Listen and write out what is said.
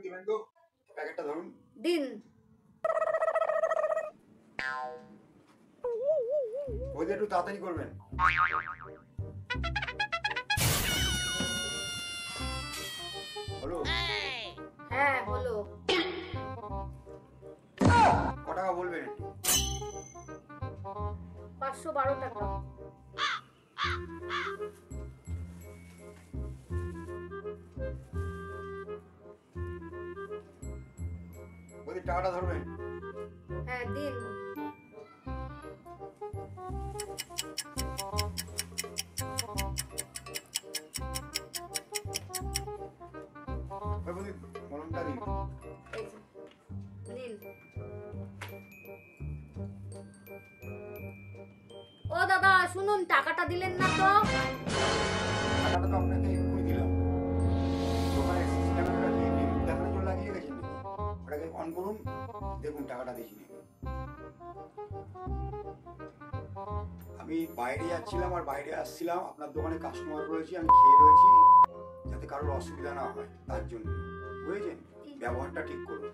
দিবেন তো, প্যাকেটটা ধরুন। দিন। ওই যে একটু তাড়াতাড়ি করবেন। হলো? হ্যাঁ হলো। ক টাকা বলবেন একটু? 512 টাকা। বলছি টাকাটা ধরবেন। হ্যাঁ দিন। বলছি মলমটা দিন। এই যে, নিন। ও দাদা শুনুন, টাকাটা দিলেন না তো? টাকাটা তো আপনাকে এক্ষুনি দিলাম। দোকানের সিস্টেমে ওটা কি রিমোট দেখানোর জন্য লাগিয়ে গেছেন নাকি? ওটাকে অন করুন, দেখুন টাকাটা দিয়েছি নাকি। আমি বাইরে যাচ্ছিলাম আর বাইরে আসছিলাম, আপনার দোকানে কাস্টমার রয়েছে, আমি খেয়ে রয়েছি, যাতে কারোর অসুবিধা না হয় তার জন্য, বুঝেছেন? ব্যবহারটা ঠিক করুন।